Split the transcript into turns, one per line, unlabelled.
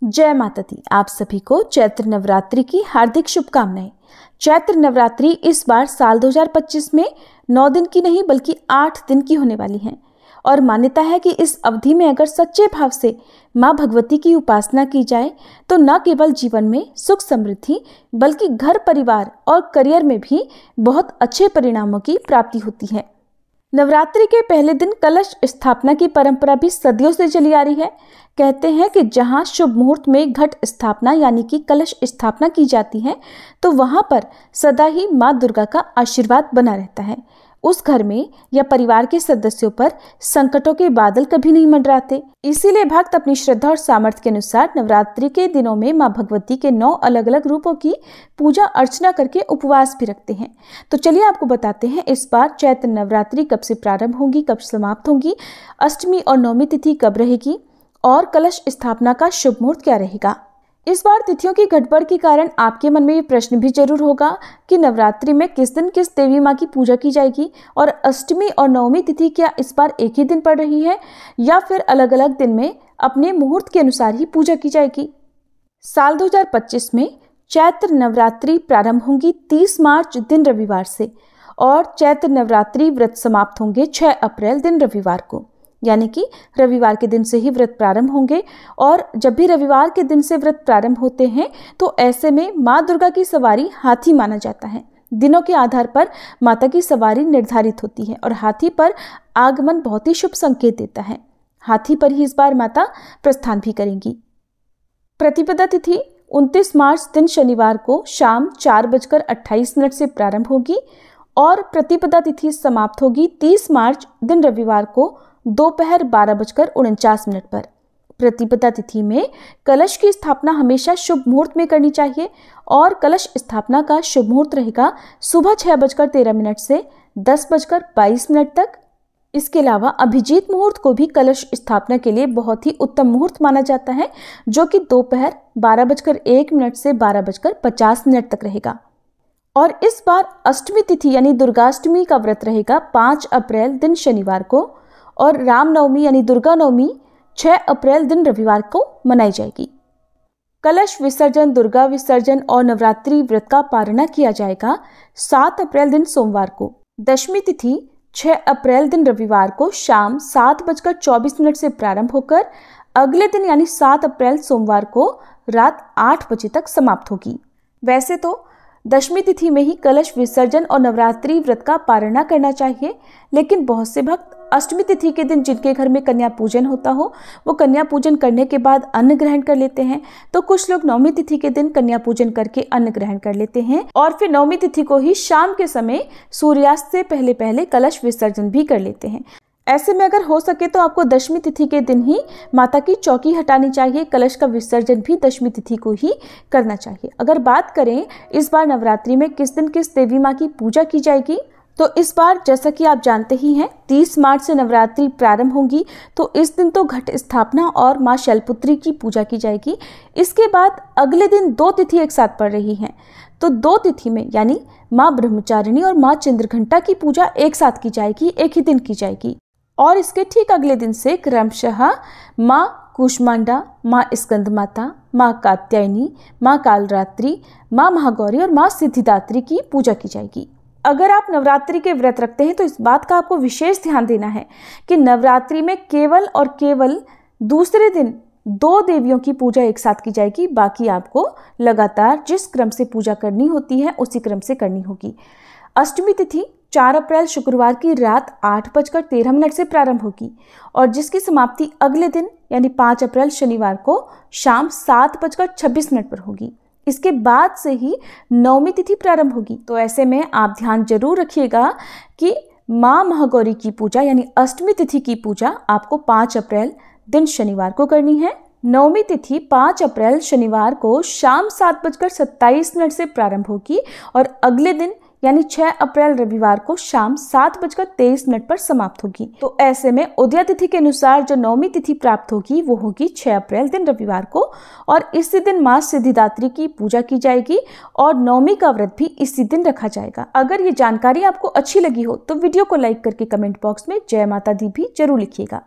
जय माता दी। आप सभी को चैत्र नवरात्रि की हार्दिक शुभकामनाएं। चैत्र नवरात्रि इस बार साल 2025 में 9 दिन की नहीं बल्कि 8 दिन की होने वाली है और मान्यता है कि इस अवधि में अगर सच्चे भाव से मां भगवती की उपासना की जाए तो न केवल जीवन में सुख समृद्धि बल्कि घर परिवार और करियर में भी बहुत अच्छे परिणामों की प्राप्ति होती है। नवरात्रि के पहले दिन कलश स्थापना की परंपरा भी सदियों से चली आ रही है। कहते हैं कि जहां शुभ मुहूर्त में घट स्थापना यानी कि कलश स्थापना की जाती है तो वहां पर सदा ही मां दुर्गा का आशीर्वाद बना रहता है। उस घर में या परिवार के सदस्यों पर संकटों के बादल कभी नहीं मंडराते। इसीलिए भक्त अपनी श्रद्धा और सामर्थ्य के अनुसार नवरात्रि के दिनों में मां भगवती के 9 अलग अलग रूपों की पूजा अर्चना करके उपवास भी रखते हैं। तो चलिए आपको बताते हैं इस बार चैत्र नवरात्रि कब से प्रारंभ होगी, कब समाप्त होगी, अष्टमी और नवमी तिथि कब रहेगी और कलश स्थापना का शुभ मुहूर्त क्या रहेगा। इस बार तिथियों की गड़बड़ के कारण आपके मन में ये प्रश्न भी जरूर होगा कि नवरात्रि में किस दिन किस देवी माँ की पूजा की जाएगी और अष्टमी और नवमी तिथि क्या इस बार एक ही दिन पड़ रही है या फिर अलग अलग दिन में अपने मुहूर्त के अनुसार ही पूजा की जाएगी। साल 2025 में चैत्र नवरात्रि प्रारंभ होंगी 30 मार्च दिन रविवार से और चैत्र नवरात्रि व्रत समाप्त होंगे 6 अप्रैल दिन रविवार को, यानी कि रविवार के दिन से ही व्रत प्रारंभ होंगे। और जब भी रविवार के दिन से व्रत प्रारंभ होते हैं तो ऐसे में माँ दुर्गा की सवारी हाथी माना जाता है। दिनों के आधार पर माता की सवारी निर्धारित होती है और हाथी पर आगमन बहुत ही शुभ संकेत देता है। हाथी पर ही इस बार माता प्रस्थान भी करेंगी। प्रतिपदा तिथि 29 मार्च दिन शनिवार को शाम 4:28 से प्रारंभ होगी और प्रतिपदा तिथि समाप्त होगी 30 मार्च दिन रविवार को दोपहर 12:49 पर। प्रतिपदा तिथि में कलश की स्थापना हमेशा शुभ मुहूर्त में करनी चाहिए और कलश स्थापना का शुभ मुहूर्त रहेगा सुबह 6:13 से 10:22 तक। इसके अलावा अभिजीत मुहूर्त को भी कलश स्थापना के लिए बहुत ही उत्तम मुहूर्त माना जाता है, जो कि दोपहर 12:01 से 12:50 तक रहेगा। और इस बार अष्टमी तिथि यानी दुर्गाष्टमी का व्रत रहेगा 5 अप्रैल दिन शनिवार को और रामनवमी यानी दुर्गा नवमी 6 अप्रैल दिन रविवार को मनाई जाएगी। कलश विसर्जन, दुर्गा विसर्जन और नवरात्रि व्रत का पारणा किया जाएगा 7 अप्रैल दिन सोमवार को। दशमी तिथि 6 अप्रैल दिन रविवार को शाम 7:24 से प्रारंभ होकर अगले दिन यानी 7 अप्रैल सोमवार को रात 8 बजे तक समाप्त होगी। वैसे तो दशमी तिथि में ही कलश विसर्जन और नवरात्रि व्रत का पारणा करना चाहिए, लेकिन बहुत से भक्त अष्टमी तिथि के दिन जिनके घर में कन्या पूजन होता हो वो कन्या पूजन करने के बाद अन्न ग्रहण कर लेते हैं। तो कुछ लोग नवमी तिथि के दिन कन्या पूजन करके अन्न ग्रहण कर लेते हैं और फिर नवमी तिथि को ही शाम के समय सूर्यास्त से पहले पहले कलश विसर्जन भी कर लेते हैं। ऐसे में अगर हो सके तो आपको दशमी तिथि के दिन ही माता की चौकी हटानी चाहिए। कलश का विसर्जन भी दशमी तिथि को ही करना चाहिए। अगर बात करें इस बार नवरात्रि में किस दिन किस देवी माँ की पूजा की जाएगी तो इस बार जैसा कि आप जानते ही हैं 30 मार्च से नवरात्रि प्रारंभ होंगी, तो इस दिन तो घट स्थापना और माँ शैलपुत्री की पूजा की जाएगी। इसके बाद अगले दिन 2 तिथि एक साथ पड़ रही हैं, तो 2 तिथि में यानी माँ ब्रह्मचारिणी और माँ चंद्रघंटा की पूजा एक साथ की जाएगी, एक ही दिन की जाएगी। और इसके ठीक अगले दिन से क्रमशः माँ कूष्मांडा, माँ स्कंद माता, माँ कात्यायनी, माँ कालरात्रि, माँ महागौरी और माँ सिद्धिदात्री की पूजा की जाएगी। अगर आप नवरात्रि के व्रत रखते हैं तो इस बात का आपको विशेष ध्यान देना है कि नवरात्रि में केवल और केवल दूसरे दिन 2 देवियों की पूजा एक साथ की जाएगी। बाकी आपको लगातार जिस क्रम से पूजा करनी होती है उसी क्रम से करनी होगी। अष्टमी तिथि 4 अप्रैल शुक्रवार की रात 8:13 से प्रारंभ होगी और जिसकी समाप्ति अगले दिन यानी 5 अप्रैल शनिवार को शाम 7:26 पर होगी। इसके बाद से ही नवमी तिथि प्रारंभ होगी। तो ऐसे में आप ध्यान जरूर रखिएगा कि माँ महागौरी की पूजा यानी अष्टमी तिथि की पूजा आपको 5 अप्रैल दिन शनिवार को करनी है। नवमी तिथि 5 अप्रैल शनिवार को शाम 7:27 से प्रारंभ होगी और अगले दिन यानी 6 अप्रैल रविवार को शाम 7:23 पर समाप्त होगी। तो ऐसे में उदया तिथि के अनुसार जो नवमी तिथि प्राप्त होगी वो होगी 6 अप्रैल दिन रविवार को और इसी दिन माँ सिद्धिदात्री की पूजा की जाएगी और नवमी का व्रत भी इसी दिन रखा जाएगा। अगर ये जानकारी आपको अच्छी लगी हो तो वीडियो को लाइक करके कमेंट बॉक्स में जय माता दी भी जरूर लिखिएगा।